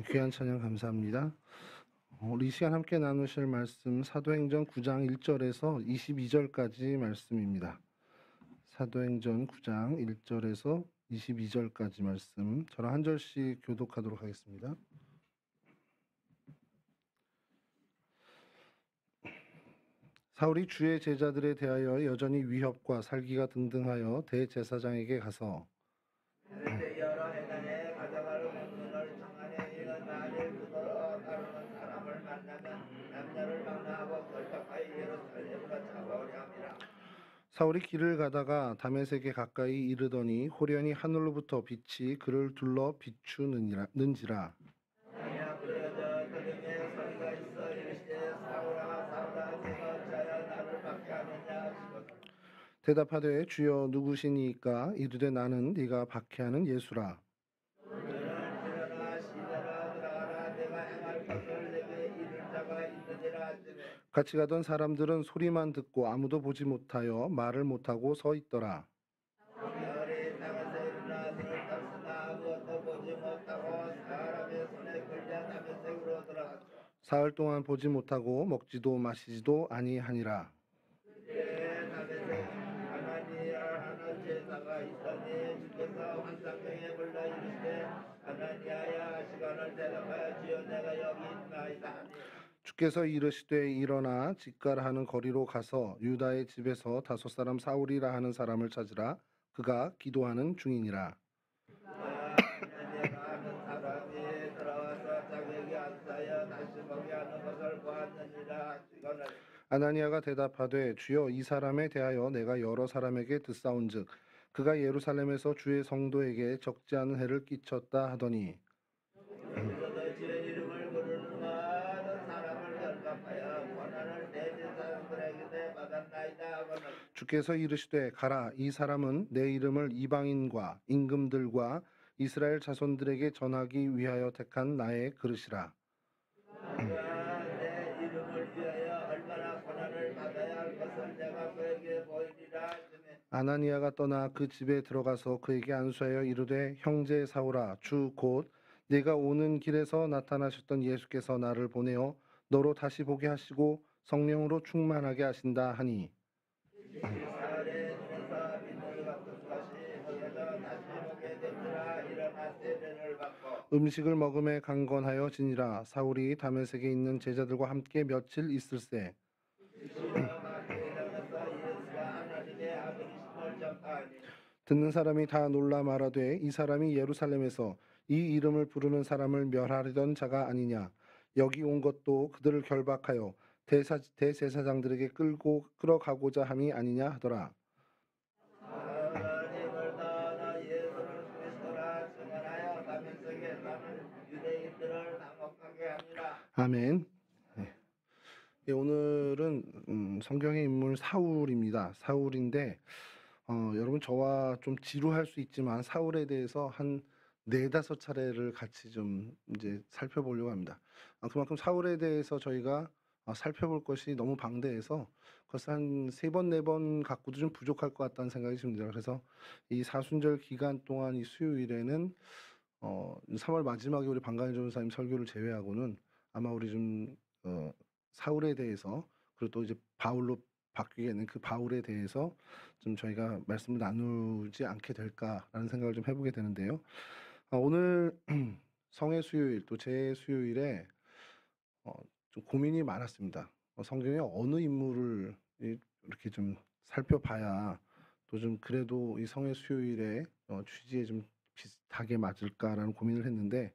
귀한 찬양 감사합니다. 우리 이 시간 함께 나누실 말씀 사도행전 9장 1절에서 22절까지 말씀입니다. 사도행전 9장 1절에서 22절까지 말씀 저랑 한 절씩 교독하도록 하겠습니다. 사울이 주의 제자들에 대하여 여전히 위협과 살기가 등등하여 대제사장에게 가서 여러 해단에 가져갈 공문을 청하되 이런 날을 두고 따르는 사람을 만나면 남녀를 강요하고 결박하여 예루살렘으로 잡아오려 함이라. 사울이 길을 가다가 다메섹에 가까이 이르더니 호련히 하늘로부터 빛이 그를 둘러 비추는지라. 아니야 그러자 그 중에 소리가 있어 이르시되 사울아 사울아 네가 어찌하여 나를 박해하느냐 하시거늘. 대답하되 주여 누구시니까? 이르되 나는 네가 박해하는 예수라. 그는 일어나 시내라 들어가라 내가 행할 것을 내게 이룰 자가 있느니라 하시되 같이 가던 사람들은 소리만 듣고 아무도 보지 못하여 말을 못하고 서 있더라. 별이 땅에서 일어나 들을 떴으나 아무것도 보지 못하고 사람의 손에 끌려 다메섹으로 들어갔어. 사흘 동안 보지 못하고 먹지도 마시지도 아니하니라. 그때 다메섹에 하나니야 하는 제사가 있더니 주께서 환상병에 불러 이르시되 하나니야야 하시거늘 대답하여 주여 내가 여기 있나이다 하니 주께서 이르시되 일어나 직가라 하는 거리로 가서 유다의 집에서 다섯 사람 사울이라 하는 사람을 찾으라. 그가 기도하는 중이니라. 하나니야가 하는 사람이 들어와서 자기에게 안사하여 다시 보게 하는 것을 보았느니라 하시거늘 아나니아가 대답하되 주여 이 사람에 대하여 내가 여러 사람에게 듣사온즉 그가 예루살렘에서 주의 성도에게 적지 않은 해를 끼쳤다 하더니 여기서도 주의 이름을 부르는 모든 사람을 결박하여 고난을 대제사장들에게 받았나이다 하거늘 주께서 이르시되 가라. 이 사람은 내 이름을 이방인과 임금들과 이스라엘 자손들에게 전하기 위하여 택한 나의 그릇이라. 그가 내 이름을 위하여 얼마나 고난을 받아야 할 것을 내가 그에게 보이리라 하시매 아나니아가 떠나 그 집에 들어가서 그에게 안수하여 이르되 형제 사울아 주 곧 네가 오는 길에서 나타나셨던 예수께서 나를 보내어 너로 다시 보게 하시고 성령으로 충만하게 하신다 하니 이스라엘의 눈에서 빛을 받은 것이 흑해져 다시 보게 되니라. 일어나 세례를 받고 음식을 먹음에 강건하여 지니라. 사울이 다메섹에 있는 제자들과 함께 며칠 있을새 시와 마케에서 예수가 하나님의 아들이심을 전파하니 듣는 사람이 다 놀라 말하되 이 사람이 예루살렘에서 이 이름을 부르는 사람을 멸하려던 자가 아니냐. 여기 온 것도 그들을 결박하여 대제사장들에게 끌어가고자 함이 아니냐 하더라. 하나님을 떠나 예수를 그리스도라 증언하여 다메섹에 사는 유대인들을 당혹하게 함이라. 아멘. 네. 예, 오늘은 성경의 인물 사울입니다. 사울인데 여러분 저와 좀 지루할 수 있지만 사울에 대해서 한 네다섯 차례를 같이 좀 이제 살펴보려고 합니다. 그만큼 사울에 대해서 저희가 살펴볼 것이 너무 방대해서 그것을 한 세 번, 네 번 갖고도 좀 부족할 것 같다는 생각이 듭니다. 그래서 이 사순절 기간 동안 이 수요일에는 3월 마지막에 우리 방강일 전사님 설교를 제외하고는 아마 우리 좀 사울에 대해서 그리고 또 이제 바울로 바뀌게 되는 그 바울에 대해서 좀 저희가 말씀을 나누지 않게 될까라는 생각을 좀 해보게 되는데요. 오늘 성의 수요일 또 제 수요일에 좀 고민이 많았습니다. 성경의 어느 인물을 이렇게 좀 살펴봐야 또 좀 그래도 이 성의 수요일에 취지에 좀 비슷하게 맞을까라는 고민을 했는데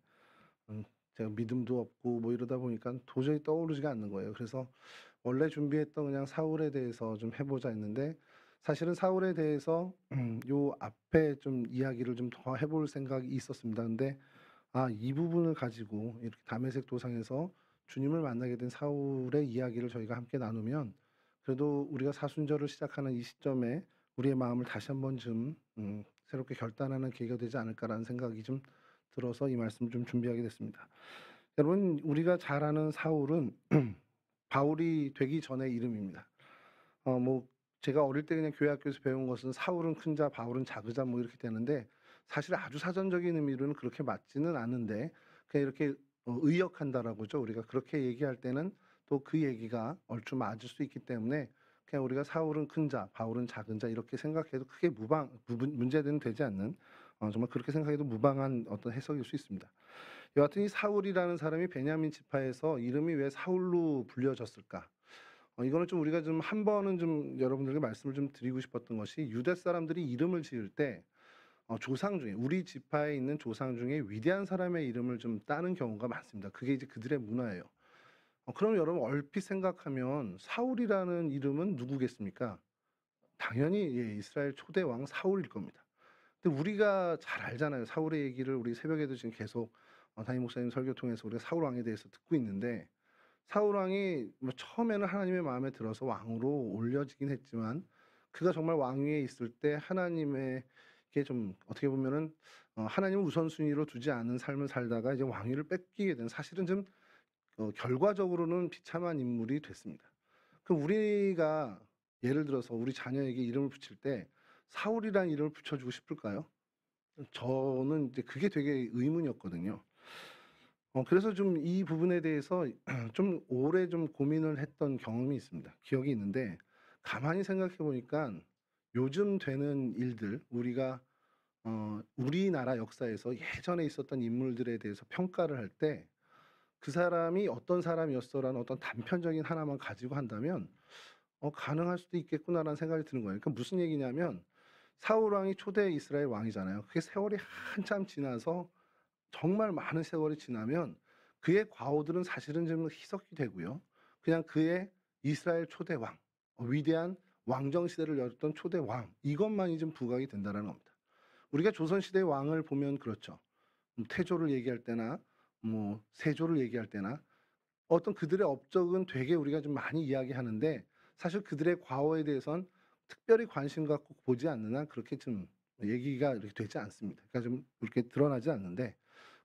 제가 믿음도 없고 뭐 이러다 보니까 도저히 떠오르지가 않는 거예요. 그래서 원래 준비했던 그냥 사울에 대해서 좀 해보자 했는데 사실은 사울에 대해서 요 앞에 좀 이야기를 좀 더 해볼 생각이 있었습니다. 근데 이 부분을 가지고 이렇게 다메섹 도상에서 주님을 만나게 된 사울의 이야기를 저희가 함께 나누면 그래도 우리가 사순절을 시작하는 이 시점에 우리의 마음을 다시 한번 좀 새롭게 결단하는 계기가 되지 않을까라는 생각이 좀 들어서 이 말씀을 좀 준비하게 됐습니다. 여러분 우리가 잘 아는 사울은 바울이 되기 전의 이름입니다. 뭐 제가 어릴 때 그냥 교회 학교에서 배운 것은 사울은 큰 자, 바울은 작은 자 뭐 이렇게 되는데 사실 아주 사전적인 의미로는 그렇게 맞지는 않은데 그냥 이렇게 의역한다라고 죠 우리가 그렇게 얘기할 때는 또 그 얘기가 얼추 맞을 수 있기 때문에 그냥 우리가 사울은 큰 자, 바울은 작은 자 이렇게 생각해도 크게 문제는 되지 않는 정말 그렇게 생각해도 무방한 어떤 해석일 수 있습니다. 여하튼 이 사울이라는 사람이 베냐민 지파에서 이름이 왜 사울로 불려졌을까? 이거는 좀 우리가 좀 한 번은 좀 여러분들에게 말씀을 좀 드리고 싶었던 것이 유대 사람들이 이름을 지을 때 조상 중에 우리 지파에 있는 조상 중에 위대한 사람의 이름을 좀 따는 경우가 많습니다. 그게 이제 그들의 문화예요. 그럼 여러분 얼핏 생각하면 사울이라는 이름은 누구겠습니까? 당연히 예 이스라엘 초대 왕 사울일 겁니다. 근데 우리가 잘 알잖아요. 사울의 얘기를 우리 새벽에도 지금 계속 담임 목사님 설교 통해서 우리가 사울 왕에 대해서 듣고 있는데 사울 왕이 뭐 처음에는 하나님의 마음에 들어서 왕으로 올려지긴 했지만 그가 정말 왕위에 있을 때 하나님에게 좀 어떻게 보면은 하나님을 우선순위로 두지 않은 삶을 살다가 이제 왕위를 뺏기게 된 사실은 좀 결과적으로는 비참한 인물이 됐습니다. 그럼 우리가 예를 들어서 우리 자녀에게 이름을 붙일 때 사울이라는 이름을 붙여주고 싶을까요? 저는 이제 그게 되게 의문이었거든요. 그래서 좀 이 부분에 대해서 좀 오래 좀 고민을 했던 경험이 있습니다. 기억이 있는데 가만히 생각해 보니까 요즘 되는 일들 우리가 우리나라 역사에서 예전에 있었던 인물들에 대해서 평가를 할 때 '그 사람이 어떤 사람이었어.'라는 어떤 단편적인 하나만 가지고 한다면 '가능할 수도 있겠구나.'라는 생각이 드는 거예요. 그러니까 무슨 얘기냐면 사울 왕이 초대 이스라엘 왕이잖아요. 그게 세월이 한참 지나서 정말 많은 세월이 지나면 그의 과오들은 사실은 좀 희석이 되고요. 그냥 그의 이스라엘 초대 왕, 위대한 왕정 시대를 열었던 초대 왕 이것만이 좀 부각이 된다라는 겁니다. 우리가 조선 시대의 왕을 보면 그렇죠. 태조를 얘기할 때나 뭐 세조를 얘기할 때나 어떤 그들의 업적은 되게 우리가 좀 많이 이야기하는데 사실 그들의 과오에 대해선 특별히 관심 갖고 보지 않는 한 그렇게 좀 얘기가 이렇게 되지 않습니다. 그러니까 좀 이렇게 드러나지 않는데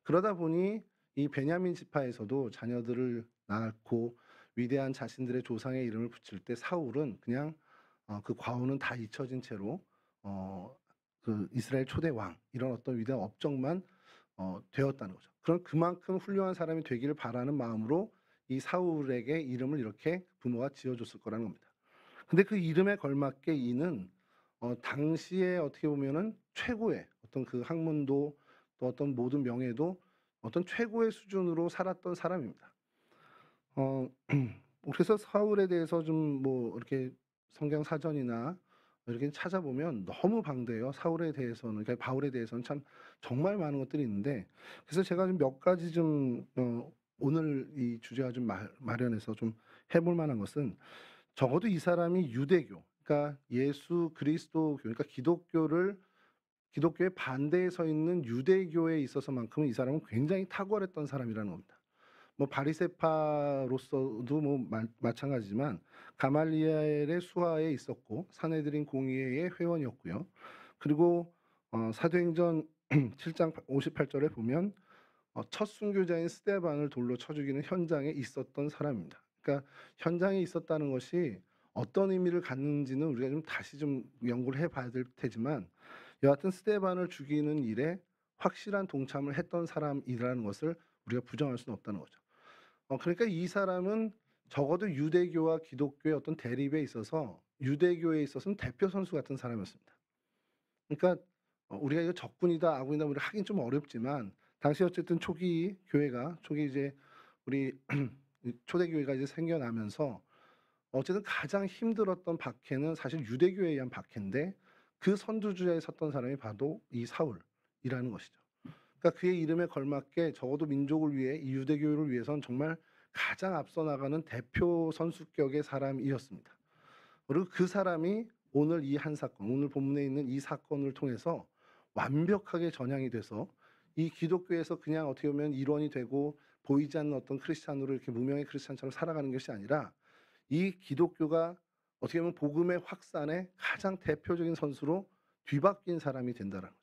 그러다 보니 이 베냐민 지파에서도 자녀들을 낳고 위대한 자신들의 조상의 이름을 붙일 때 사울은 그냥 그 과오는 다 잊혀진 채로 어 그 이스라엘 초대 왕 이런 어떤 위대한 업적만 되었다는 거죠. 그럼 그만큼 훌륭한 사람이 되기를 바라는 마음으로 이 사울에게 이름을 이렇게 부모가 지어 줬을 거라는 겁니다. 근데 그 이름에 걸맞게 이는 당시에 어떻게 보면은 최고의 어떤 그 학문도 또 어떤 모든 명예도 어떤 최고의 수준으로 살았던 사람입니다. 어 그래서 사울에 대해서 좀 뭐 이렇게 성경 사전이나 이렇게 찾아보면 너무 방대해요. 사울에 대해서는 그러니까 바울에 대해서는 참 정말 많은 것들이 있는데 그래서 제가 좀 몇 가지 좀 오늘 이 주제와 좀 마련해서 좀 해볼 만한 것은 적어도 이 사람이 유대교 그러니까 예수 그리스도교 그러니까 기독교의 반대에 서 있는 유대교에 있어서만큼은 이 사람은 굉장히 탁월했던 사람이라는 겁니다. 뭐 바리새파로서도 뭐 마찬가지지만 가말리엘의 수하에 있었고 사내들인 공의회의 회원이었고요. 그리고 사도행전 7장 58 절에 보면 첫 순교자인 스데반을 돌로 쳐 죽이는 현장에 있었던 사람입니다. 그러니까 현장에 있었다는 것이 어떤 의미를 갖는지는 우리가 좀 다시 좀 연구를 해 봐야 될 테지만 여하튼 스데반을 죽이는 일에 확실한 동참을 했던 사람이라는 것을 우리가 부정할 수는 없다는 거죠. 그러니까 이 사람은 적어도 유대교와 기독교의 어떤 대립에 있어서 유대교에 있어서는 대표 선수 같은 사람이었습니다. 그러니까 우리가 이거 적군이다 아군이다 우리가 하긴 좀 어렵지만 당시 어쨌든 초기 이제 우리 이 초대교회가 이제 생겨나면서 어쨌든 가장 힘들었던 박해는 사실 유대교에 의한 박해인데 그 선두주자에 섰던 사람이 바로 이 사울이라는 것이죠. 그러니까 그의 이름에 걸맞게 적어도 민족을 위해 이 유대교를 위해선 정말 가장 앞서 나가는 대표 선수격의 사람이었습니다. 그리고 그 사람이 오늘 이 한 사건, 오늘 본문에 있는 이 사건을 통해서 완벽하게 전향이 돼서 이 기독교에서 그냥 어떻게 보면 일원이 되고 보이지 않는 어떤 크리스찬으로 이렇게 무명의 크리스찬처럼 살아가는 것이 아니라 이 기독교가 어떻게 보면 복음의 확산의 가장 대표적인 선수로 뒤바뀐 사람이 된다는 거죠.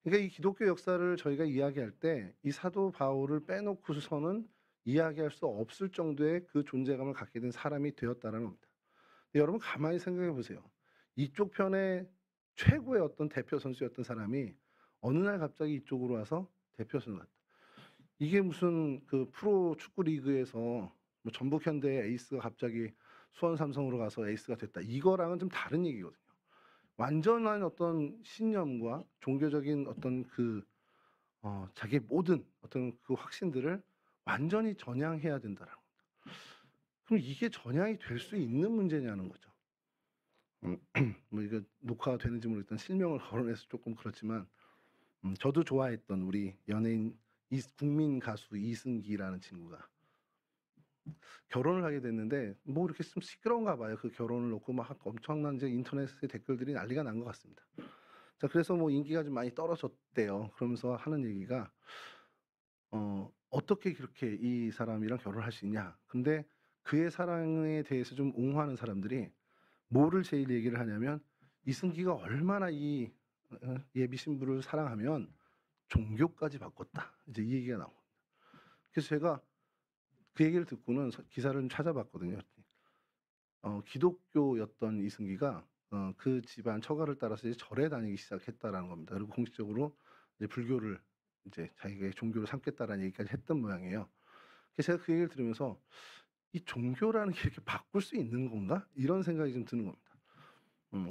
그러니까 이 기독교 역사를 저희가 이야기할 때 이 사도 바울을 빼놓고서는 이야기할 수 없을 정도의 그 존재감을 갖게 된 사람이 되었다라는 겁니다. 여러분 가만히 생각해 보세요. 이쪽 편의 최고의 어떤 대표 선수였던 사람이 어느 날 갑자기 이쪽으로 와서 대표 선수가 됐다. 이게 무슨 그 프로 축구 리그에서 뭐 전북 현대 에이스가 갑자기 수원 삼성으로 가서 에이스가 됐다. 이거랑은 좀 다른 얘기거든요. 완전한 어떤 신념과 종교적인 어떤 그 자기의 모든 어떤 그 확신들을 완전히 전향해야 된다라는 거. 그럼 이게 전향이 될 수 있는 문제냐는 거죠. 음 뭐 이거 녹화가 되는지 모르겠지만 실명을 거론해서 조금 그렇지만 저도 좋아했던 우리 연예인 국민 가수 이승기라는 친구가 결혼을 하게 됐는데 뭐 이렇게 좀 시끄러운가 봐요. 그 결혼을 놓고 막 엄청난 이제 인터넷에 댓글들이 난리가 난 것 같습니다. 자 그래서 뭐 인기가 좀 많이 떨어졌대요. 그러면서 하는 얘기가 "어떻게 그렇게 이 사람이랑 결혼할 수 있냐." 근데 그의 사랑에 대해서 좀 옹호하는 사람들이 뭐를 제일 얘기를 하냐면 "이승기가 얼마나 이 예비 신부를 사랑하면 종교까지 바꿨다." 이제 이 얘기가 나옵니다. 그래서 제가 그 얘기를 듣고는 기사를 좀 찾아봤거든요. 기독교였던 이승기가 그 집안 처가를 따라서 이제 절에 다니기 시작했다라는 겁니다. 그리고 공식적으로 이제 불교를 이제 자기의 종교로 삼겠다라는 얘기까지 했던 모양이에요. 그래서 제가 그 얘기를 들으면서 '이 종교라는 게 이렇게 바꿀 수 있는 건가?' 이런 생각이 좀 드는 겁니다.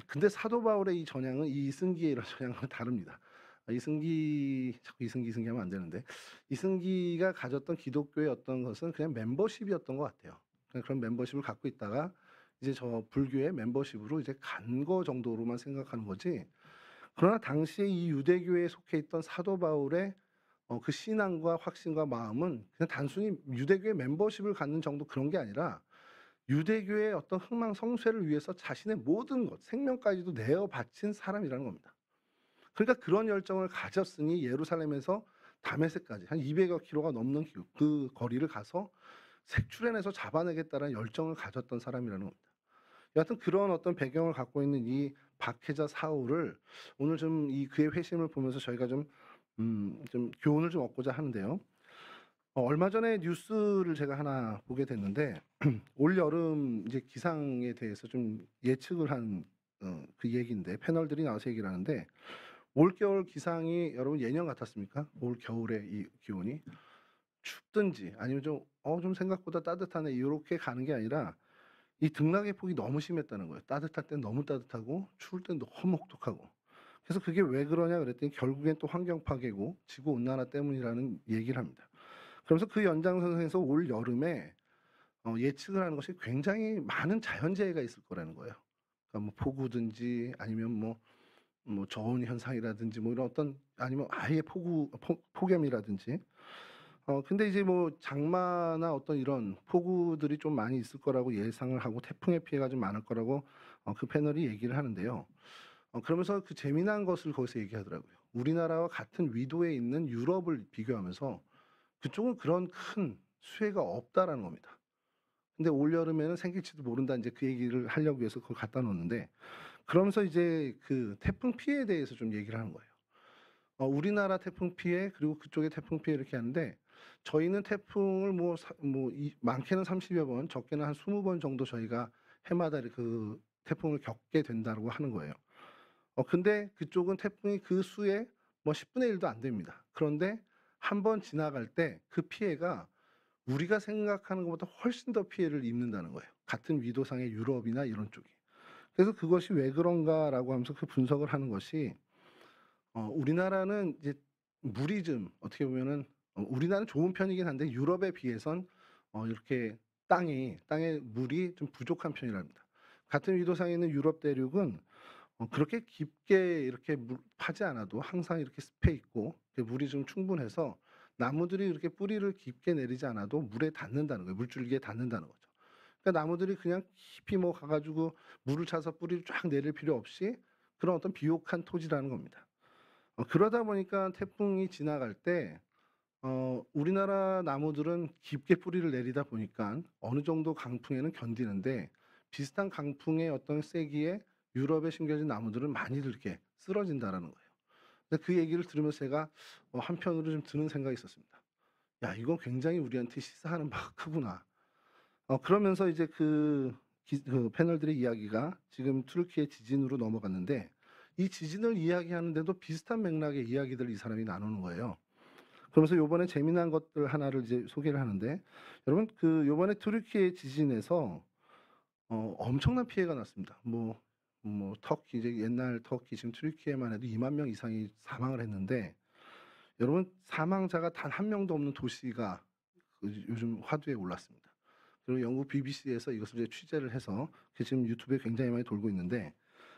근데 사도 바울의 이 전향은 이 이승기의 이런 전향과는 다릅니다. 자꾸 이승기 하면 안 되는데 이승기가 가졌던 기독교의 어떤 것은 그냥 멤버십이었던 것 같아요. 그냥 그런 멤버십을 갖고 있다가 이제 저 불교의 멤버십으로 이제 간 거 정도로만 생각하는 거지. 그러나 당시에 이 유대교에 속해 있던 사도 바울의 그 신앙과 확신과 마음은 그냥 단순히 유대교의 멤버십을 갖는 정도 그런 게 아니라 유대교의 어떤 흥망성쇠를 위해서 자신의 모든 것, 생명까지도 내어 바친 사람이라는 겁니다. 그러니까 그런 열정을 가졌으니 예루살렘에서 다메섹까지 한 200여 킬로가 넘는 그 거리를 가서 색출해내서 잡아내겠다는 열정을 가졌던 사람이라는 겁니다. 여하튼 그런 어떤 배경을 갖고 있는 이 박해자 사울을 오늘 좀 이 그의 회심을 보면서 저희가 좀 교훈을 좀 얻고자 하는데요. 얼마 전에 뉴스를 제가 하나 보게 됐는데 올 여름 이제 기상에 대해서 좀 예측을 한 그 얘기인데 패널들이 나와서 얘기를 하는데 올겨울 기상이 여러분 예년 같았습니까? 올 겨울에 이 기온이 춥든지 아니면 좀 생각보다 따뜻하네 요렇게 가는 게 아니라 이 등락의 폭이 너무 심했다는 거예요. 따뜻할 땐 너무 따뜻하고 추울 땐 너무 혹독하고. 그래서 그게 왜 그러냐 그랬더니 결국엔 또 환경 파괴고 지구 온난화 때문이라는 얘기를 합니다. 그러면서 그 연장선상에서 올 여름에 예측을 하는 것이 굉장히 많은 자연재해가 있을 거라는 거예요. 그러니까 뭐 폭우든지 아니면 뭐 저온 현상이라든지 뭐 이런 어떤 아니면 아예 폭염이라든지. 근데 이제 뭐 장마나 어떤 이런 폭우들이 좀 많이 있을 거라고 예상을 하고 태풍의 피해가 좀 많을 거라고 그 패널이 얘기를 하는데요. 그러면서 그 재미난 것을 거기서 얘기하더라고요. 우리나라와 같은 위도에 있는 유럽을 비교하면서 그쪽은 그런 큰 수해가 없다라는 겁니다. 근데 올여름에는 생길지도 모른다 인제 그 얘기를 하려고 해서 그걸 갖다 놓았는데 그러면서 이제 그 태풍 피해에 대해서 좀 얘기를 하는 거예요. 우리나라 태풍 피해 그리고 그쪽의 태풍 피해 이렇게 하는데 저희는 태풍을 많게는 30여 번 적게는 한 20번 정도 저희가 해마다 그 태풍을 겪게 된다고 하는 거예요. 근데 그쪽은 태풍이 그 수의 뭐 10분의 1도 안 됩니다. 그런데 한 번 지나갈 때 그 피해가 우리가 생각하는 것보다 훨씬 더 피해를 입는다는 거예요. 같은 위도상의 유럽이나 이런 쪽이. 그래서 그것이 왜 그런가라고 하면서 그 분석을 하는 것이 우리나라는 이제 물이 좀 어떻게 보면은 우리나라는 좋은 편이긴 한데 유럽에 비해선 이렇게 땅에 물이 좀 부족한 편이랍니다. 같은 위도상에 있는 유럽 대륙은 그렇게 깊게 이렇게 파지 않아도 항상 이렇게 습해 있고 물이 좀 충분해서 나무들이 이렇게 뿌리를 깊게 내리지 않아도 물에 닿는다는 거예요. 물줄기에 닿는다는 거죠. 그러니까 나무들이 그냥 깊이 뭐 가 가지고 물을 차서 뿌리를 쫙 내릴 필요 없이 그런 어떤 비옥한 토지라는 겁니다. 그러다 보니까 태풍이 지나갈 때 우리나라 나무들은 깊게 뿌리를 내리다 보니까 어느 정도 강풍에는 견디는데 비슷한 강풍의 어떤 세기에 유럽에 심겨진 나무들은 많이들 이렇게 쓰러진다라는 거예요. 근데 그 얘기를 들으면서 제가 한편으로 좀 드는 생각이 있었습니다. '야 이건 굉장히 우리한테 시사하는 바가 크구나.' 그러면서 이제 그 패널들의 이야기가 지금 튀르키예 지진으로 넘어갔는데 이 지진을 이야기하는데도 비슷한 맥락의 이야기들을 이 사람이 나누는 거예요. 그러면서 요번에 재미난 것들 하나를 이제 소개를 하는데 여러분 그 요번에 튀르키예 지진에서 엄청난 피해가 났습니다. 터키 이제 옛날 터키 지금 튀르키예만 해도 2만 명 이상이 사망을 했는데 여러분 사망자가 단 한 명도 없는 도시가 요즘 화두에 올랐습니다. 그리고 영국 BBC에서 이것을 이제 취재를 해서 그게 지금 유튜브에 굉장히 많이 돌고 있는데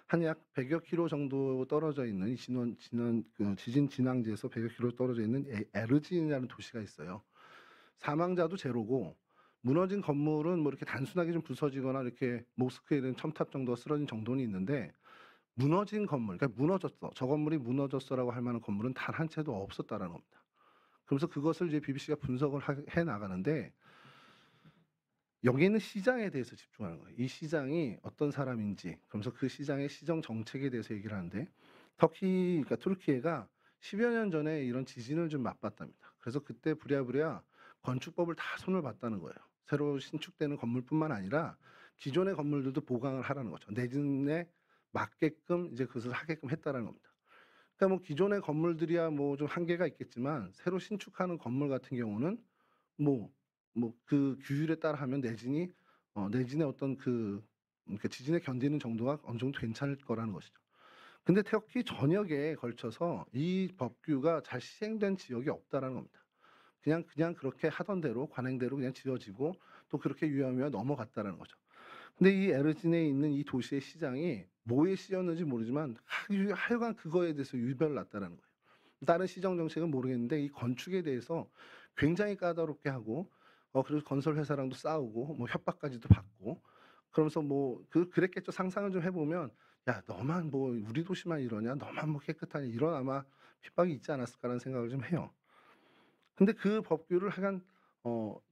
한 약 100여 킬로 정도 떨어져 있는 이 진원 그 지진 진앙지에서 100여 킬로 떨어져 있는 에르진이라는 도시가 있어요. 사망자도 제로고 무너진 건물은 뭐 이렇게 단순하게 좀 부서지거나 이렇게 모스크에 있는 첨탑 정도가 쓰러진 정도는 있는데 무너진 건물, 그러니까 무너졌어. 저 건물이 무너졌어라고 할 만한 건물은 단 한 채도 없었다라는 겁니다. 그러면서 그것을 이제 BBC가 분석을 해 나가는데 여기 있는 시장에 대해서 집중하는 거예요. 이 시장이 어떤 사람인지, 그러면서 그 시장의 시정 정책에 대해서 얘기를 하는데 그러니까 투르키예가 10여 년 전에 이런 지진을 좀 맛봤답니다. 그래서 그때 부랴부랴 건축법을 다 손을 봤다는 거예요. 새로 신축되는 건물뿐만 아니라 기존의 건물들도 보강을 하라는 거죠. 내진에 맞게끔 이제 그것을 하게끔 했다라는 겁니다. 그러니까 뭐 기존의 건물들이야 뭐 좀 한계가 있겠지만 새로 신축하는 건물 같은 경우는 뭐 그 규율에 따라 하면 내진의 어떤 그러니까 지진에 견디는 정도가 어느 정도 괜찮을 거라는 것이죠. 근데 터키 전역에 걸쳐서 이 법규가 잘 시행된 지역이 없다라는 겁니다. 그냥 그렇게 하던 대로 관행대로 그냥 지어지고 또 그렇게 유야무야 넘어갔다라는 거죠. 근데 이 에르진에 있는 이 도시의 시장이 뭐에 씌였는지 모르지만 하여간 그거에 대해서 유별났다라는 거예요. 다른 시정 정책은 모르겠는데 이 건축에 대해서 굉장히 까다롭게 하고 그래서 건설 회사랑도 싸우고 뭐 협박까지도 받고 그러면서 그랬겠죠. 상상을 좀 해보면 야 너만 뭐 우리 도시만 이러냐 너만 뭐 깨끗하냐 이런 아마 핍박이 있지 않았을까라는 생각을 좀 해요. 근데 그 법규를 하여간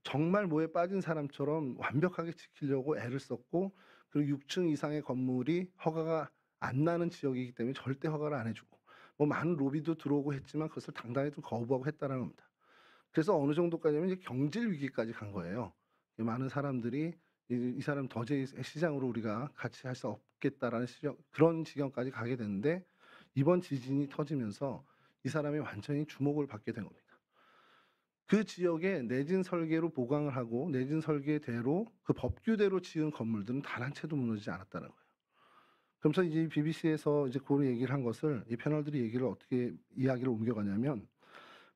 정말 뭐에 빠진 사람처럼 완벽하게 지키려고 애를 썼고 그리고 6층 이상의 건물이 허가가 안 나는 지역이기 때문에 절대 허가를 안 해 주고 많은 로비도 들어오고 했지만 그것을 당당히 좀 거부하고 했다라는 겁니다. 그래서 어느 정도까지냐면 이제 경질 위기까지 간 거예요. 많은 사람들이 이 사람 더제이 시장으로 우리가 같이 할 수 없겠다라는 그런 지경까지 가게 됐는데 이번 지진이 터지면서 이 사람이 완전히 주목을 받게 된 겁니다. 그 지역에 내진 설계로 보강을 하고 내진 설계대로 그 법규대로 지은 건물들은 단 한 채도 무너지지 않았다는 거예요. 그러면서 이제 BBC에서 이제 그 얘기를 한 것을 이 패널들이 얘기를 어떻게 이야기를 옮겨가냐면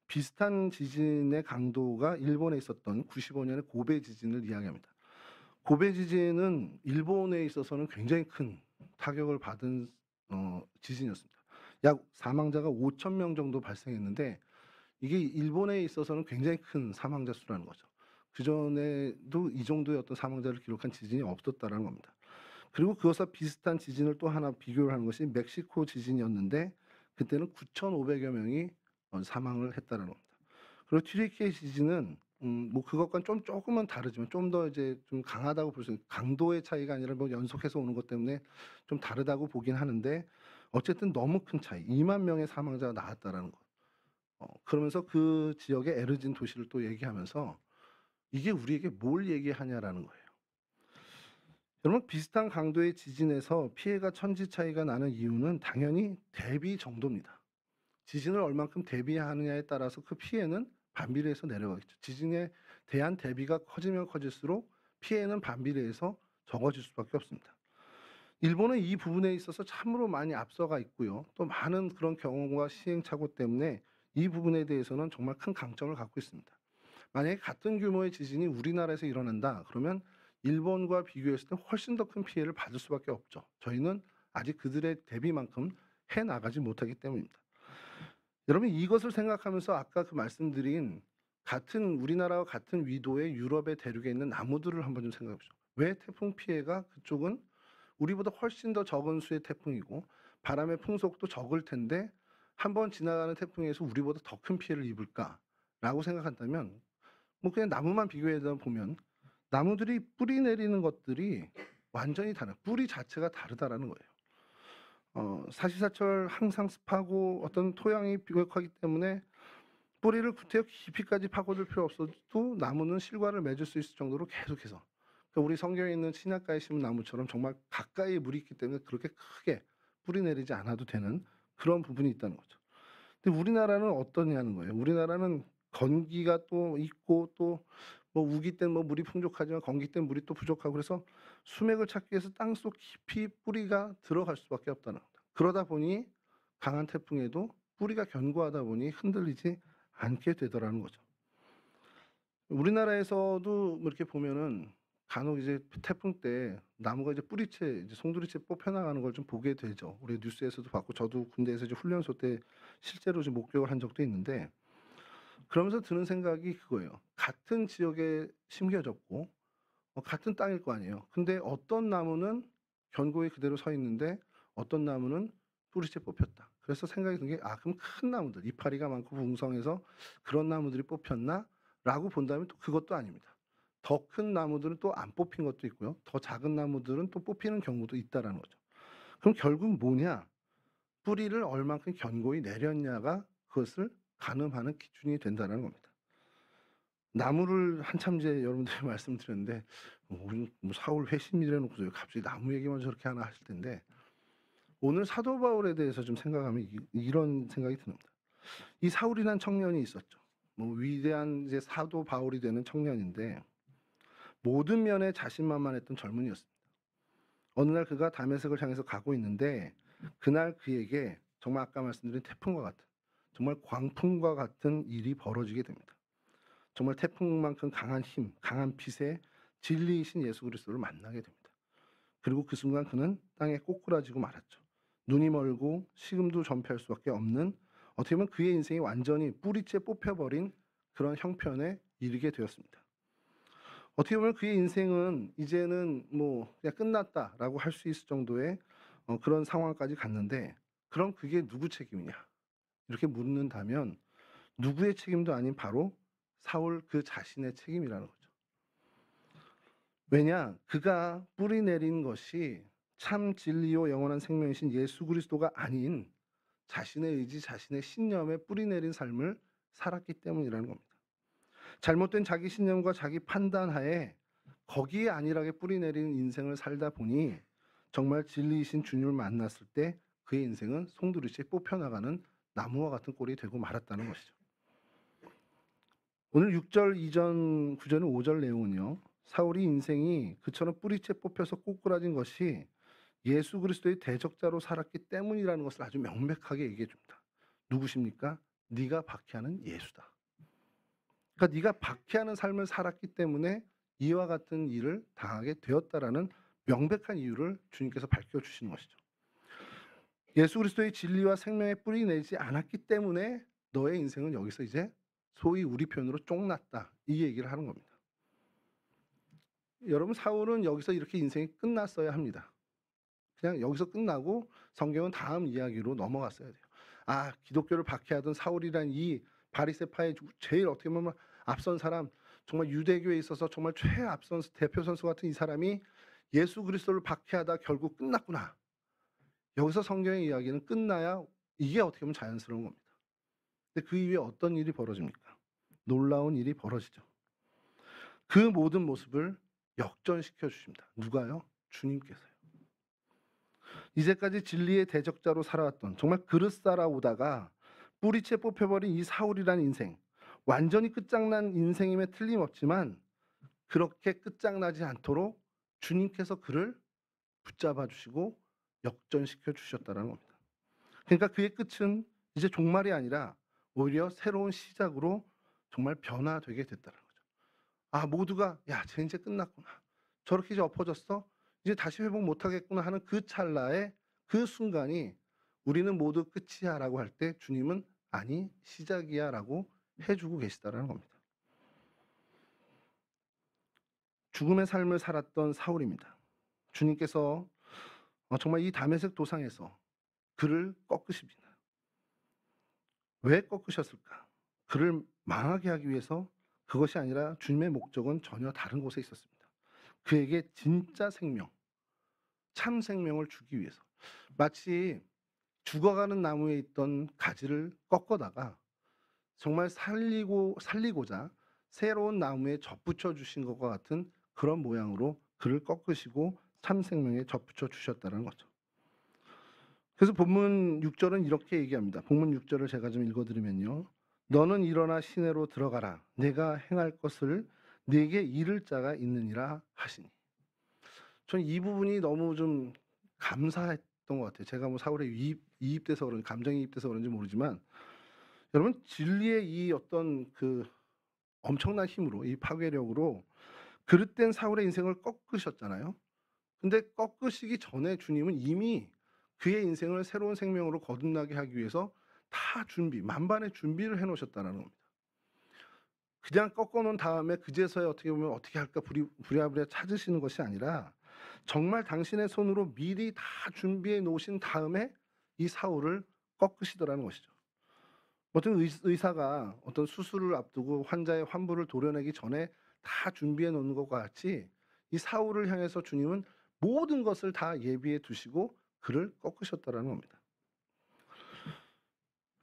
비슷한 지진의 강도가 일본에 있었던 95년의 고베 지진을 이야기합니다. 고베 지진은 일본에 있어서는 굉장히 큰 타격을 받은 지진이었습니다. 약 사망자가 5천 명 정도 발생했는데 이게 일본에 있어서는 굉장히 큰 사망자 수라는 거죠. 그전에도 이 정도의 어떤 사망자를 기록한 지진이 없었다라는 겁니다. 그리고 그것과 비슷한 지진을 또 하나 비교를 하는 것이 멕시코 지진이었는데 그때는 9,500여 명이 사망을 했다는 겁니다. 그리고 튀르키예 지진은 그것과는 조금은 다르지만 좀 더 이제 좀 강하다고 볼 수 있는 강도의 차이가 아니라 연속해서 오는 것 때문에 좀 다르다고 보긴 하는데 어쨌든 너무 큰 차이 2만 명의 사망자가 나왔다라는 것. 그러면서 그 지역의 에르진 도시를 또 얘기하면서 이게 우리에게 뭘 얘기하냐라는 거예요. 여러분 비슷한 강도의 지진에서 피해가 천지 차이가 나는 이유는 당연히 대비 정도입니다. 지진을 얼만큼 대비하느냐에 따라서 그 피해는 반비례해서 내려가겠죠. 지진에 대한 대비가 커지면 커질수록 피해는 반비례해서 적어질 수밖에 없습니다. 일본은 이 부분에 있어서 참으로 많이 앞서가 있고요. 또 많은 그런 경험과 시행착오 때문에 이 부분에 대해서는 정말 큰 강점을 갖고 있습니다. 만약에 같은 규모의 지진이 우리나라에서 일어난다 그러면 일본과 비교했을 때 훨씬 더 큰 피해를 받을 수밖에 없죠. 저희는 아직 그들의 대비만큼 해 나가지 못하기 때문입니다. 여러분 이것을 생각하면서 아까 그 말씀드린 같은 우리나라와 같은 위도의 유럽의 대륙에 있는 나무들을 한번 좀 생각해 보시죠. 왜 태풍 피해가 그쪽은 우리보다 훨씬 더 적은 수의 태풍이고 바람의 풍속도 적을 텐데 한번 지나가는 태풍에서 우리보다 더 큰 피해를 입을까라고 생각한다면 그냥 나무만 비교해 보면 나무들이 뿌리 내리는 것들이 완전히 다른 뿌리 자체가 다르다라는 거예요. 사시사철 항상 습하고 어떤 토양이 비옥하기 때문에 뿌리를 구태여 깊이까지 파고들 필요 없어도 나무는 실과를 맺을 수 있을 정도로 계속해서 그러니까 우리 성경에 있는 신약가에 심은 나무처럼 정말 가까이 물이 있기 때문에 그렇게 크게 뿌리 내리지 않아도 되는 그런 부분이 있다는 거죠. 근데 우리나라는 어떠냐는 거예요. 우리나라는 건기가 또 있고 또 뭐 우기 때는 뭐 물이 풍족하지만 건기 때는 물이 또 부족하고 그래서 수맥을 찾기 위해서 땅속 깊이 뿌리가 들어갈 수밖에 없다는 겁니다. 그러다 보니 강한 태풍에도 뿌리가 견고하다 보니 흔들리지 않게 되더라는 거죠. 우리나라에서도 뭐 이렇게 보면은 간혹 이제 태풍 때 나무가 이제 뿌리채 이제 송두리째 뽑혀 나가는 걸 좀 보게 되죠. 우리 뉴스에서도 봤고 저도 군대에서 이제 훈련소 때 실제로 좀 목격을 한 적도 있는데 그러면서 드는 생각이 그거예요. 같은 지역에 심겨졌고 같은 땅일 거 아니에요. 근데 어떤 나무는 견고히 그대로 서 있는데 어떤 나무는 뿌리채 뽑혔다. 그래서 생각이 든 게 '아 그럼 큰 나무들 이파리가 많고 웅성해서 그런 나무들이 뽑혔나?'라고 본다면 또 그것도 아닙니다. 더 큰 나무들은 또 안 뽑힌 것도 있고요. 더 작은 나무들은 또 뽑히는 경우도 있다라는 거죠. 그럼 결국 뭐냐? 뿌리를 얼만큼 견고히 내렸냐가 그것을 가늠하는 기준이 된다는 겁니다. 나무를 한참 이제 여러분들이 말씀드렸는데 우리는 뭐 사울 회심이래 놓고서 왜 갑자기 나무 얘기만 저렇게 하나 하실 텐데 오늘 사도 바울에 대해서 좀 생각하면 이런 생각이 듭니다. 이 사울이란 청년이 있었죠. 뭐 위대한 이제 사도 바울이 되는 청년인데 모든 면에 자신만만했던 젊은이였습니다. 어느 날 그가 다메섹을 향해서 가고 있는데 그날 그에게 정말 아까 말씀드린 태풍과 같은 정말 광풍과 같은 일이 벌어지게 됩니다. 정말 태풍만큼 강한 힘, 강한 빛의 진리이신 예수 그리스도를 만나게 됩니다. 그리고 그 순간 그는 땅에 꼬꾸라지고 말았죠. 눈이 멀고 식음도 전폐할 수밖에 없는 어떻게 보면 그의 인생이 완전히 뿌리째 뽑혀버린 그런 형편에 이르게 되었습니다. 어떻게 보면 그의 인생은 이제는 뭐 그냥 끝났다라고 할 수 있을 정도의 그런 상황까지 갔는데 그럼 그게 누구 책임이냐? 이렇게 묻는다면 누구의 책임도 아닌 바로 사울 그 자신의 책임이라는 거죠. 왜냐? 그가 뿌리 내린 것이 참 진리요 영원한 생명이신 예수 그리스도가 아닌 자신의 의지, 자신의 신념에 뿌리 내린 삶을 살았기 때문이라는 겁니다. 잘못된 자기 신념과 자기 판단하에 거기에 안일하게 뿌리 내린 인생을 살다 보니 정말 진리이신 주님을 만났을 때 그의 인생은 송두리째 뽑혀나가는 나무와 같은 꼴이 되고 말았다는 것이죠. 오늘 6절 이전 9절 5절 내용은요. 사울이 인생이 그처럼 뿌리채 뽑혀서 꼬꾸라진 것이 예수 그리스도의 대적자로 살았기 때문이라는 것을 아주 명백하게 얘기해 줍니다. 누구십니까? 네가 박해하는 예수다. 그러니까 네가 박해하는 삶을 살았기 때문에 이와 같은 일을 당하게 되었다라는 명백한 이유를 주님께서 밝혀주시는 것이죠. 예수 그리스도의 진리와 생명에 뿌리 내지 않았기 때문에 너의 인생은 여기서 이제 소위 우리 표현으로 쫑났다. 이 얘기를 하는 겁니다. 여러분 사울은 여기서 이렇게 인생이 끝났어야 합니다. 그냥 여기서 끝나고 성경은 다음 이야기로 넘어갔어야 돼요. 아 기독교를 박해하던 사울이란 이 바리새파의 제일 어떻게 보면 앞선 사람 정말 유대교에 있어서 정말 최앞선 대표 선수 같은 이 사람이 예수 그리스도를 박해하다 결국 끝났구나. 여기서 성경의 이야기는 끝나야 이게 어떻게 보면 자연스러운 겁니다. 근데 그 이후에 어떤 일이 벌어집니까? 놀라운 일이 벌어지죠. 그 모든 모습을 역전시켜 주십니다. 누가요? 주님께서요. 이제까지 진리의 대적자로 살아왔던 정말 그릇 쌓아오다가 뿌리채 뽑혀버린 이 사울이라는 인생 완전히 끝장난 인생임에 틀림없지만 그렇게 끝장나지 않도록 주님께서 그를 붙잡아 주시고 역전시켜 주셨다는 겁니다. 그러니까 그의 끝은 이제 종말이 아니라 오히려 새로운 시작으로 정말 변화되게 됐다는 거죠. 아 모두가 야 쟤 이제 끝났구나. 저렇게 이제 엎어졌어? 이제 다시 회복 못하겠구나 하는 그 찰나에 그 순간이 우리는 모두 끝이야라고 할 때 주님은 아니 시작이야라고 해주고 계시다라는 겁니다. 죽음의 삶을 살았던 사울입니다. 주님께서 정말 이 다메섹 도상에서 그를 꺾으십니다. 왜 꺾으셨을까? 그를 망하게 하기 위해서 그것이 아니라 주님의 목적은 전혀 다른 곳에 있었습니다. 그에게 진짜 생명, 참 생명을 주기 위해서. 마치 죽어가는 나무에 있던 가지를 꺾어다가 정말 살리고자 새로운 나무에 접붙여 주신 것과 같은 그런 모양으로 그를 꺾으시고 참 생명에 접붙여 주셨다는 거죠. 그래서 본문 6절은 이렇게 얘기합니다. 본문 6절을 제가 좀 읽어드리면요. 너는 일어나 시내로 들어가라. 내가 행할 것을 네게 이를 자가 있느니라 하시니. 저는 이 부분이 너무 좀 감사했던 것 같아요. 제가 뭐 사울에 이입돼서 그런지 감정이입돼서 그런지 모르지만 여러분 진리의 이 어떤 그 엄청난 힘으로 이 파괴력으로 그릇된 사울의 인생을 꺾으셨잖아요. 근데 꺾으시기 전에 주님은 이미 그의 인생을 새로운 생명으로 거듭나게 하기 위해서 다 만반의 준비를 해 놓으셨다는 겁니다. 그냥 꺾어 놓은 다음에 그제서야 어떻게 보면 어떻게 할까 부랴부랴 찾으시는 것이 아니라 정말 당신의 손으로 미리 다 준비해 놓으신 다음에 이 사울을 꺾으시더라는 것이죠. 어떤 의사가 어떤 수술을 앞두고 환자의 환부를 도려내기 전에 다 준비해 놓는 것과 같이 이 사울을 향해서 주님은 모든 것을 다 예비해 두시고 그를 꺾으셨다라는 겁니다.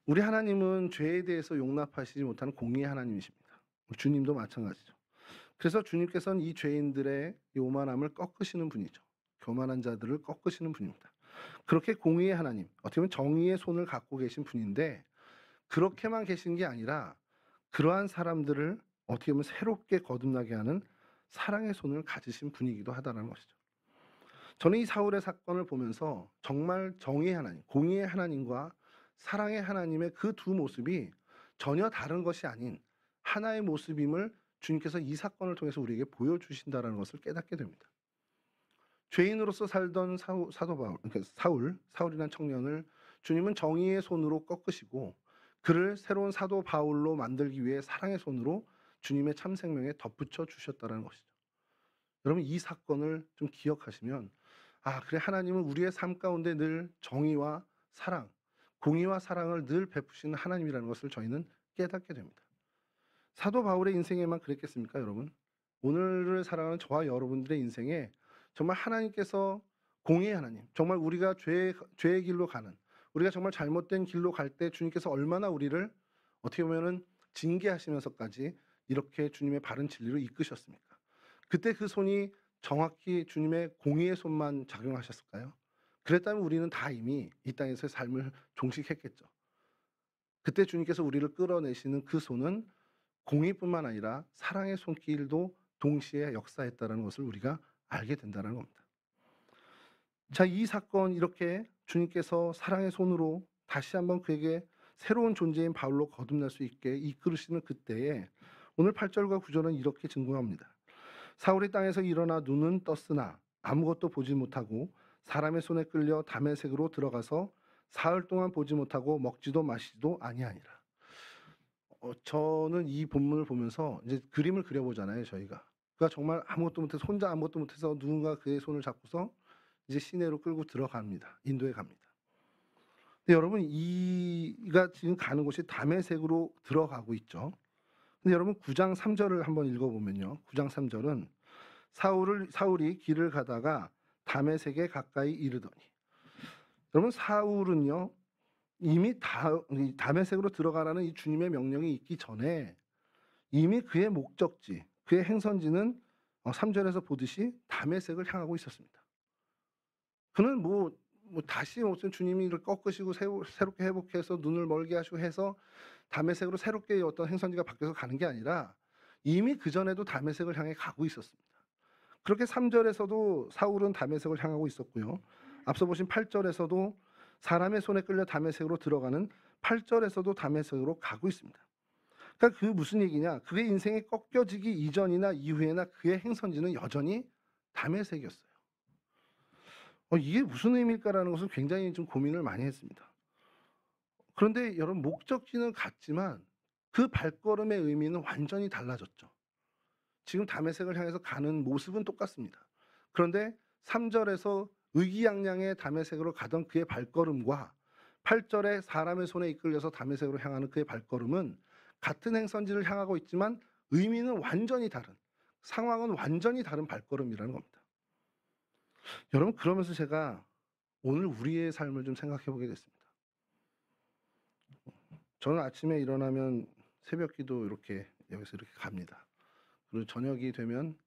우리 하나님은 죄에 대해서 용납하시지 못하는 공의의 하나님이십니다. 주님도 마찬가지죠. 그래서 주님께서는 이 죄인들의 요만함을 꺾으시는 분이죠. 교만한 자들을 꺾으시는 분입니다. 그렇게 공의의 하나님, 어떻게 보면 정의의 손을 갖고 계신 분인데 그렇게만 계신 게 아니라 그러한 사람들을 어떻게 보면 새롭게 거듭나게 하는 사랑의 손을 가지신 분이기도 하다는 것이죠. 저는 이 사울의 사건을 보면서 정말 정의의 하나님, 공의의 하나님과 사랑의 하나님의 그 두 모습이 전혀 다른 것이 아닌 하나의 모습임을 주님께서 이 사건을 통해서 우리에게 보여주신다는 것을 깨닫게 됩니다. 죄인으로서 살던 사도 바울, 그러니까 사울이라는 청년을 주님은 정의의 손으로 꺾으시고 그를 새로운 사도 바울로 만들기 위해 사랑의 손으로 주님의 참 생명에 덧붙여 주셨다는 것이죠. 여러분 이 사건을 좀 기억하시면 그래 하나님은 우리의 삶 가운데 늘 정의와 사랑, 공의와 사랑을 늘 베푸시는 하나님이라는 것을 저희는 깨닫게 됩니다. 사도 바울의 인생에만 그랬겠습니까, 여러분? 오늘을 살아가는 저와 여러분들의 인생에 정말 하나님께서 공의의 하나님, 정말 우리가 죄의 길로 가는, 우리가 정말 잘못된 길로 갈 때 주님께서 얼마나 우리를 어떻게 보면은 징계하시면서까지 이렇게 주님의 바른 진리로 이끄셨습니까? 그때 그 손이 정확히 주님의 공의의 손만 작용하셨을까요? 그랬다면 우리는 다 이미 이 땅에서의 삶을 종식했겠죠. 그때 주님께서 우리를 끌어내시는 그 손은 공의뿐만 아니라 사랑의 손길도 동시에 역사했다는 것을 우리가 알게 된다는 겁니다. 자, 이 사건 이렇게 주님께서 사랑의 손으로 다시 한번 그에게 새로운 존재인 바울로 거듭날 수 있게 이끌으시는 그때에 오늘 8절과 9절은 이렇게 증거합니다. 사울이 땅에서 일어나 눈은 떴으나 아무것도 보지 못하고 사람의 손에 끌려 다메섹으로 들어가서 사흘 동안 보지 못하고 먹지도 마시지도 아니하니라. 저는 이 본문을 보면서 이제 그림을 그려보잖아요, 저희가. 그가 정말 아무것도 못해서 혼자 아무것도 못해서 누군가 그의 손을 잡고서 이제 시내로 끌고 들어갑니다. 인도에 갑니다. 근데 여러분 이가 지금 가는 곳이 다메섹으로 들어가고 있죠. 근데 여러분 9장 3절을 한번 읽어보면요. 9장 3절은 사울이 길을 가다가 다메섹에 가까이 이르더니 여러분 사울은요. 이미 다메섹으로 들어가라는 이 주님의 명령이 있기 전에 이미 그의 목적지, 그의 행선지는 3절에서 보듯이 다메섹을 향하고 있었습니다. 그는 뭐 다시 무슨 주님이 이를 꺾으시고 새롭게 회복해서 눈을 멀게 하시고 해서 다메섹으로 새롭게 어떤 행선지가 바뀌어서 가는 게 아니라 이미 그전에도 다메섹을 향해 가고 있었습니다. 그렇게 3절에서도 사울은 다메섹을 향하고 있었고요. 앞서 보신 8절에서도 사람의 손에 끌려 다메섹으로 들어가는 8절에서도 다메섹으로 가고 있습니다. 그러니까 그 무슨 얘기냐? 그의 인생이 꺾여지기 이전이나 이후에나 그의 행선지는 여전히 다메섹이었어요. 이게 무슨 의미일까라는 것을 굉장히 좀 고민을 많이 했습니다. 그런데 여러분 목적지는 같지만 그 발걸음의 의미는 완전히 달라졌죠. 지금 다메섹을 향해서 가는 모습은 똑같습니다. 그런데 3절에서 의기양양의 다메섹으로 가던 그의 발걸음과 8절에 사람의 손에 이끌려서 다메섹으로 향하는 그의 발걸음은 같은 행선지를 향하고 있지만 의미는 완전히 다른, 상황은 완전히 다른 발걸음이라는 겁니다. 여러분 그러면서 제가 오늘 우리의 삶을 좀 생각해 보게 됐습니다. 저는 아침에 일어나면 새벽기도 이렇게 여기서 이렇게 갑니다. 그리고 저녁이 되면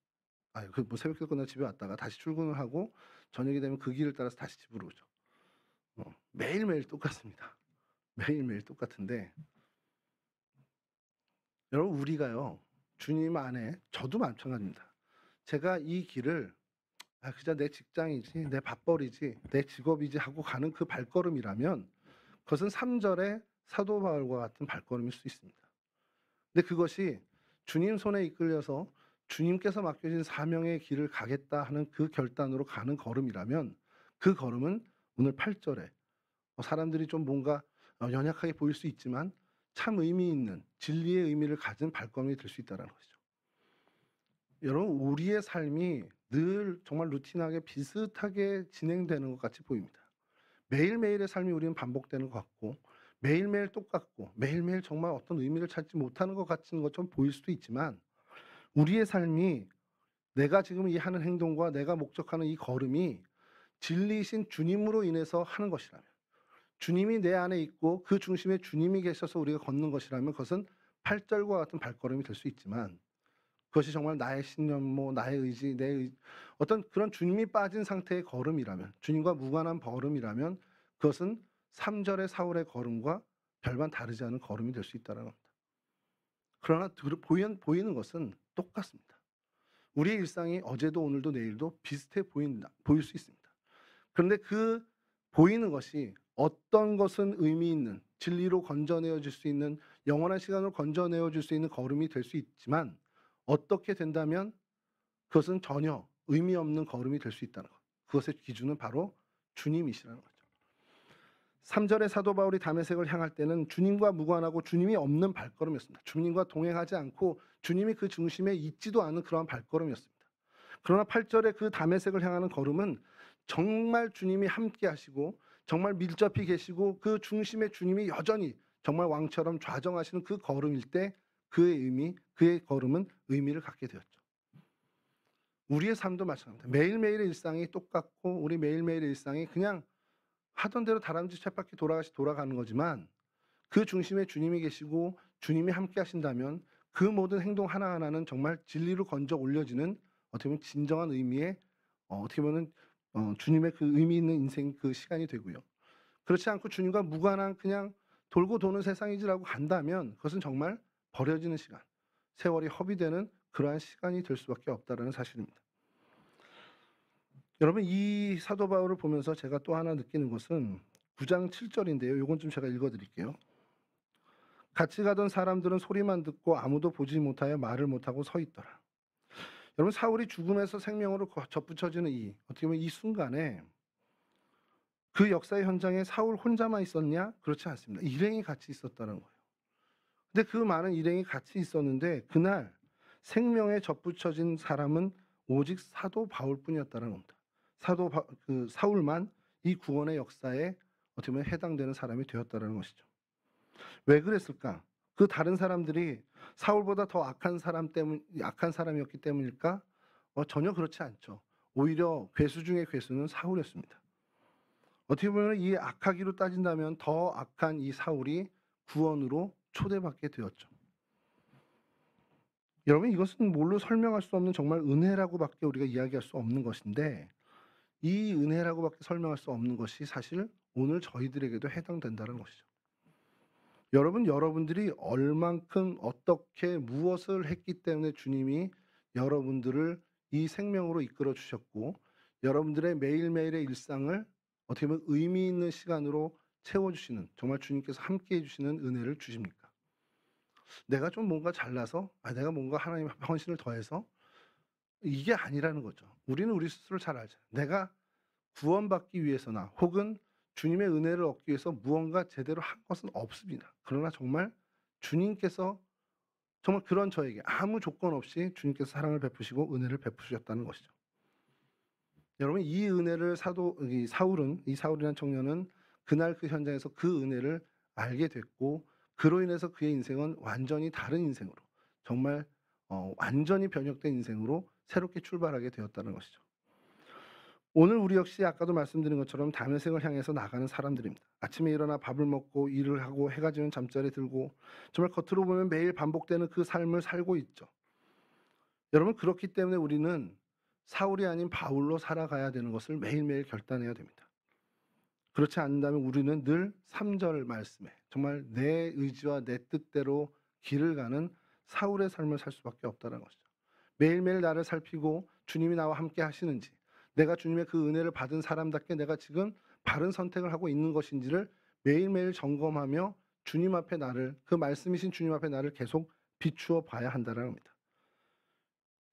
새벽기도 끝나고 집에 왔다가 다시 출근을 하고 저녁이 되면 그 길을 따라서 다시 집으로 오죠. 매일매일 똑같습니다. 매일매일 똑같은데 여러분 우리가요. 주님 안에 저도 마찬가지입니다. 제가 이 길을 '아 그냥 내 직장이지. 내 밥벌이지. 내 직업이지.' 하고 가는 그 발걸음이라면 그것은 3 절의 사도 바울과 같은 발걸음일 수 있습니다. 근데 그것이 주님 손에 이끌려서 주님께서 맡겨진 사명의 길을 가겠다 하는 그 결단으로 가는 걸음이라면 그 걸음은 오늘 8 절에 사람들이 좀 뭔가 연약하게 보일 수 있지만 참 의미 있는 진리의 의미를 가진 발걸음이 될 수 있다라는 것이죠. 여러분 우리의 삶이 늘 정말 루틴하게 비슷하게 진행되는 것 같이 보입니다. 매일매일의 삶이 우리는 반복되는 것 같고 매일매일 똑같고 매일매일 정말 어떤 의미를 찾지 못하는 것 같은 것처럼 보일 수도 있지만 우리의 삶이 내가 지금 이 하는 행동과 내가 목적하는 이 걸음이 진리이신 주님으로 인해서 하는 것이라면 주님이 내 안에 있고 그 중심에 주님이 계셔서 우리가 걷는 것이라면 그것은 8 절과 같은 발걸음이 될 수 있지만 그것이 정말 나의 신념 나의 의지 어떤 그런 주님이 빠진 상태의 걸음이라면 주님과 무관한 걸음이라면 그것은 3 절의 사울의 걸음과 별반 다르지 않은 걸음이 될 수 있다라는 겁니다. 그러나 보이는 것은 똑같습니다. 우리의 일상이 어제도 오늘도 내일도 비슷해 보일 수 있습니다. 그런데 그 보이는 것이 어떤 것은 의미 있는 진리로 건져내어 줄 수 있는 영원한 시간으로 건져내어 줄 수 있는 걸음이 될 수 있지만 어떻게 된다면 그것은 전혀 의미 없는 걸음이 될 수 있다는 것. 그것의 기준은 바로 주님이시라는 거죠. 3 절에 사도 바울이 다메섹을 향할 때는 주님과 무관하고 주님이 없는 발걸음이었습니다. 주님과 동행하지 않고 주님이 그 중심에 있지도 않은 그러한 발걸음이었습니다. 그러나 8 절에 그 다메섹을 향하는 걸음은 정말 주님이 함께 하시고 정말 밀접히 계시고 그 중심에 주님이 여전히 정말 왕처럼 좌정하시는 그 걸음일 때 그의 걸음은 의미를 갖게 되었죠. 우리의 삶도 마찬가지입니다. 매일매일의 일상이 똑같고 우리 매일매일의 일상이 그냥 하던 대로 다람쥐 쳇바퀴 돌아가는 거지만 그 중심에 주님이 계시고 주님이 함께 하신다면 그 모든 행동 하나하나는 정말 진리로 건져 올려지는 어떻게 보면 진정한 의미의 어떻게 보면 주님의 그 의미 있는 인생 그 시간이 되고요. 그렇지 않고 주님과 무관한 그냥 돌고 도는 세상이지라고 간다면 그것은 정말 버려지는 시간, 세월이 허비되는 그러한 시간이 될 수밖에 없다라는 사실입니다. 여러분 이 사도 바울을 보면서 제가 또 하나 느끼는 것은 9장 7절인데요. 요건 좀 제가 읽어 드릴게요. 같이 가던 사람들은 소리만 듣고 아무도 보지 못하여 말을 못하고 서 있더라. 여러분 사울이 죽음에서 생명으로 접붙여지는 어떻게 보면 이 순간에 그 역사의 현장에 사울 혼자만 있었냐? 그렇지 않습니다. 일행이 같이 있었다는 거예요. 근데 그 많은 일행이 같이 있었는데 그날 생명에 접붙여진 사람은 오직 사도 바울뿐이었다는 겁니다. 사울만 이 구원의 역사에 어떻게 보면 해당되는 사람이 되었다는 것이죠. 왜 그랬을까? 그 다른 사람들이 사울보다 더 악한 사람이었기 때문일까? 전혀 그렇지 않죠. 오히려 괴수 중의 괴수는 사울이었습니다. 어떻게 보면 이 악하기로 따진다면 더 악한 이 사울이 구원으로 초대받게 되었죠. 여러분 이것은 뭘로 설명할 수 없는 정말 은혜라고밖에 우리가 이야기할 수 없는 것인데 이 은혜라고밖에 설명할 수 없는 것이 사실 오늘 저희들에게도 해당된다는 것이죠. 여러분들이 얼만큼 어떻게 무엇을 했기 때문에 주님이 여러분들을 이 생명으로 이끌어 주셨고 여러분들의 매일매일의 일상을 어떻게 보면 의미 있는 시간으로 채워주시는 정말 주님께서 함께해 주시는 은혜를 주십니까? 내가 좀 뭔가 잘나서 내가 뭔가 하나님 헌신을 더해서 이게 아니라는 거죠. 우리는 우리 스스로를 잘 알잖아요. 내가 구원받기 위해서나 혹은 주님의 은혜를 얻기 위해서 무언가 제대로 한 것은 없습니다. 그러나 정말 주님께서 정말 그런 저에게 아무 조건 없이 주님께서 사랑을 베푸시고 은혜를 베푸셨다는 것이죠. 여러분 이 은혜를 사울이라는 청년은 그날 그 현장에서 그 은혜를 알게 됐고 그로 인해서 그의 인생은 완전히 다른 인생으로 정말 완전히 변혁된 인생으로 새롭게 출발하게 되었다는 것이죠. 오늘 우리 역시 아까도 말씀드린 것처럼 다메섹을 향해서 나가는 사람들입니다. 아침에 일어나 밥을 먹고 일을 하고 해가 지면 잠자리 들고 정말 겉으로 보면 매일 반복되는 그 삶을 살고 있죠. 여러분 그렇기 때문에 우리는 사울이 아닌 바울로 살아가야 되는 것을 매일매일 결단해야 됩니다. 그렇지 않는다면 우리는 늘 3절 말씀에 정말 내 의지와 내 뜻대로 길을 가는 사울의 삶을 살 수밖에 없다는 것이죠. 매일매일 나를 살피고 주님이 나와 함께 하시는지, 내가 주님의 그 은혜를 받은 사람답게 내가 지금 바른 선택을 하고 있는 것인지를 매일매일 점검하며 주님 앞에 나를, 그 말씀이신 주님 앞에 나를 계속 비추어 봐야 한다는 겁니다.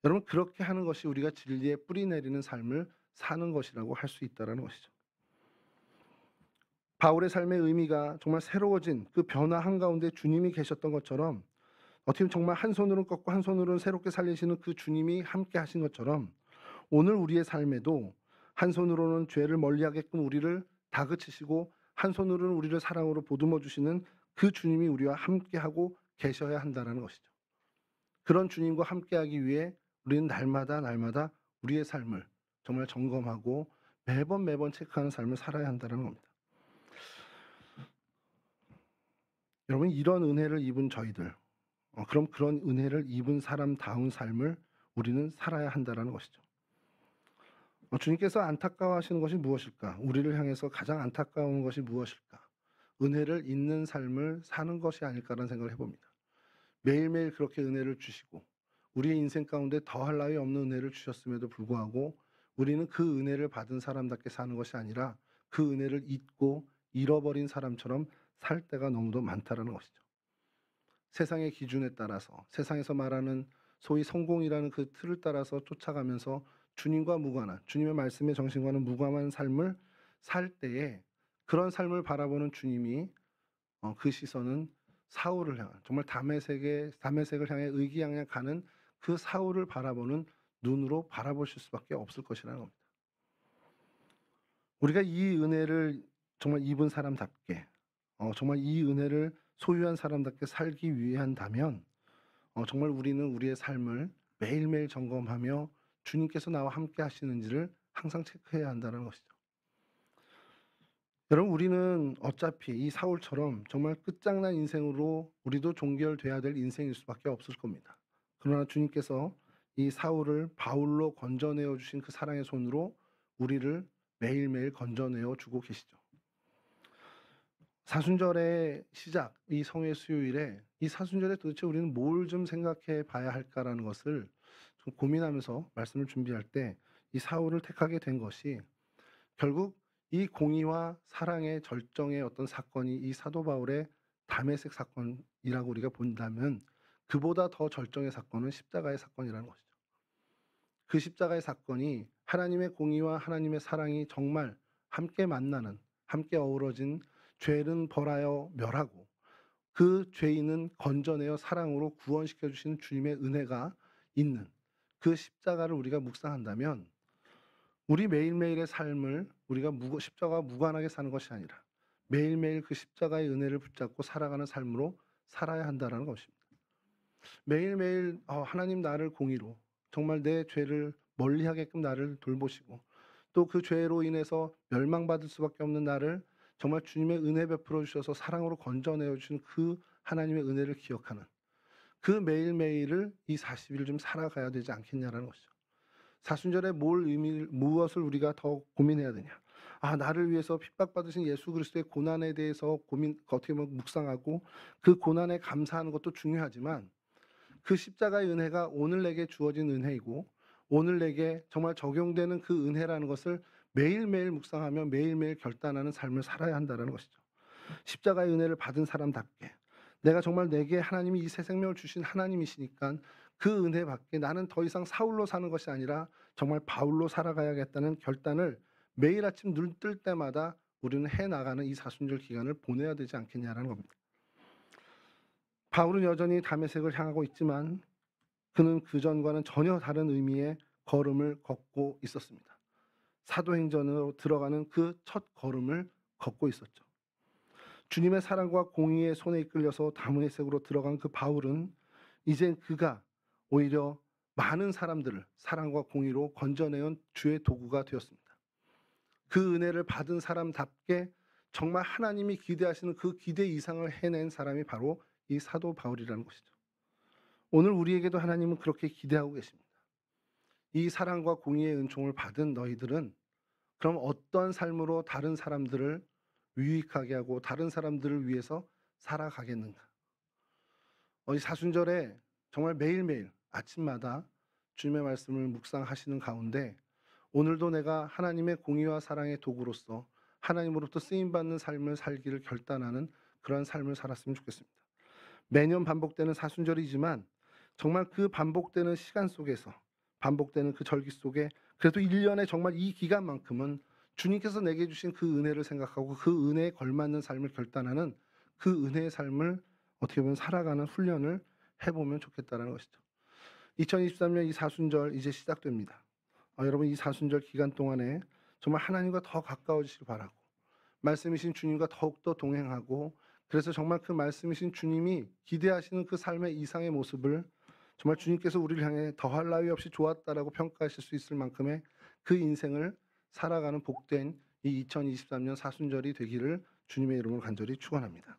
여러분, 그렇게 하는 것이 우리가 진리에 뿌리 내리는 삶을 사는 것이라고 할 수 있다는 것이죠. 바울의 삶의 의미가 정말 새로워진 그 변화 한가운데 주님이 계셨던 것처럼, 어떻게 보면 정말 한 손으로는 꺾고 한 손으로는 새롭게 살리시는 그 주님이 함께 하신 것처럼, 오늘 우리의 삶에도 한 손으로는 죄를 멀리하게끔 우리를 다그치시고 한 손으로는 우리를 사랑으로 보듬어 주시는 그 주님이 우리와 함께하고 계셔야 한다는 것이죠. 그런 주님과 함께하기 위해 우리는 날마다 날마다 우리의 삶을 정말 점검하고 매번 체크하는 삶을 살아야 한다는 겁니다. 여러분, 이런 은혜를 입은 저희들, 그럼 그런 은혜를 입은 사람다운 삶을 우리는 살아야 한다는 것이죠. 주님께서 안타까워하시는 것이 무엇일까? 우리를 향해서 가장 안타까운 것이 무엇일까? 은혜를 잊는 삶을 사는 것이 아닐까라는 생각을 해봅니다. 매일매일 그렇게 은혜를 주시고 우리의 인생 가운데 더할 나위 없는 은혜를 주셨음에도 불구하고 우리는 그 은혜를 받은 사람답게 사는 것이 아니라 그 은혜를 잊고 잃어버린 사람처럼 살 때가 너무도 많다라는 것이죠. 세상의 기준에 따라서, 세상에서 말하는 소위 성공이라는 그 틀을 따라서 쫓아가면서 주님과 무관한, 주님의 말씀의 정신과는 무관한 삶을 살 때에 그런 삶을 바라보는 주님이 그 시선은 사울을 향한, 정말 다메섹을 향해 의기양양 가는 그 사울을 바라보는 눈으로 바라보실 수밖에 없을 것이라는 겁니다. 우리가 이 은혜를 정말 입은 사람답게, 정말 이 은혜를 소유한 사람답게 살기 위한다면 정말 우리는 우리의 삶을 매일매일 점검하며 주님께서 나와 함께 하시는지를 항상 체크해야 한다는 것이죠. 여러분, 우리는 어차피 이 사울처럼 정말 끝장난 인생으로 우리도 종결돼야 될 인생일 수밖에 없을 겁니다. 그러나 주님께서 이 사울을 바울로 건져내어 주신 그 사랑의 손으로 우리를 매일매일 건져내어 주고 계시죠. 사순절의 시작, 이 성회 수요일에 이 사순절에 도대체 우리는 뭘 좀 생각해 봐야 할까라는 것을 좀 고민하면서 말씀을 준비할 때 이 사울을 택하게 된 것이 결국 이 공의와 사랑의 절정의 어떤 사건이 이 사도 바울의 다메섹 사건이라고 우리가 본다면 그보다 더 절정의 사건은 십자가의 사건이라는 것이죠. 그 십자가의 사건이 하나님의 공의와 하나님의 사랑이 정말 함께 만나는, 함께 어우러진 죄는 벌하여 멸하고 그 죄인은 건져내어 사랑으로 구원시켜 주시는 주님의 은혜가 있는 그 십자가를 우리가 묵상한다면 우리 매일매일의 삶을 우리가 십자가와 무관하게 사는 것이 아니라 매일매일 그 십자가의 은혜를 붙잡고 살아가는 삶으로 살아야 한다는 것입니다. 매일매일 하나님 나를 공의로 정말 내 죄를 멀리하게끔 나를 돌보시고 또 그 죄로 인해서 멸망받을 수밖에 없는 나를 정말 주님의 은혜 베풀어 주셔서 사랑으로 건져내어 주신 그 하나님의 은혜를 기억하는 그 매일매일을 이 40일 좀 살아가야 되지 않겠냐라는 것이죠. 사순절에 무엇을 우리가 더 고민해야 되냐? 나를 위해서 핍박받으신 예수 그리스도의 고난에 대해서 어떻게 보면 묵상하고 그 고난에 감사하는 것도 중요하지만 그 십자가의 은혜가 오늘 내게 주어진 은혜이고 오늘 내게 정말 적용되는 그 은혜라는 것을 매일매일 묵상하며 매일매일 결단하는 삶을 살아야 한다는 것이죠. 십자가의 은혜를 받은 사람답게 내가 정말 내게 하나님이 이 새 생명을 주신 하나님이시니까 그 은혜 밖에 나는 더 이상 사울로 사는 것이 아니라 정말 바울로 살아가야겠다는 결단을 매일 아침 눈 뜰 때마다 우리는 해나가는 이 사순절 기간을 보내야 되지 않겠냐라는 겁니다. 바울은 여전히 다메섹을 향하고 있지만 그는 그전과는 전혀 다른 의미의 걸음을 걷고 있었습니다. 사도행전으로 들어가는 그 첫 걸음을 걷고 있었죠. 주님의 사랑과 공의의 손에 이끌려서 다메섹으로 들어간 그 바울은 이제 그가 오히려 많은 사람들을 사랑과 공의로 건져내온 주의 도구가 되었습니다. 그 은혜를 받은 사람답게 정말 하나님이 기대하시는 그 기대 이상을 해낸 사람이 바로 이 사도 바울이라는 것이죠. 오늘 우리에게도 하나님은 그렇게 기대하고 계십니다. 이 사랑과 공의의 은총을 받은 너희들은 그럼 어떠한 삶으로 다른 사람들을 유익하게 하고 다른 사람들을 위해서 살아가겠는가? 이 사순절에 정말 매일매일 아침마다 주님의 말씀을 묵상하시는 가운데 오늘도 내가 하나님의 공의와 사랑의 도구로서 하나님으로부터 쓰임받는 삶을 살기를 결단하는 그러한 삶을 살았으면 좋겠습니다. 매년 반복되는 사순절이지만 정말 그 반복되는 시간 속에서 반복되는 그 절기 속에 그래도 1년에 정말 이 기간만큼은 주님께서 내게 주신 그 은혜를 생각하고 그 은혜에 걸맞는 삶을 결단하는 그 은혜의 삶을 어떻게 보면 살아가는 훈련을 해보면 좋겠다는 것이죠. 2023년 이 사순절 이제 시작됩니다. 여러분 이 사순절 기간 동안에 정말 하나님과 더 가까워지시길 바라고 말씀이신 주님과 더욱더 동행하고 그래서 정말 그 말씀이신 주님이 기대하시는 그 삶의 이상의 모습을 정말 주님께서 우리를 향해 더할 나위 없이 좋았다라고 평가하실 수 있을 만큼의 그 인생을 살아가는 복된 이 2023년 사순절이 되기를 주님의 이름으로 간절히 축원합니다.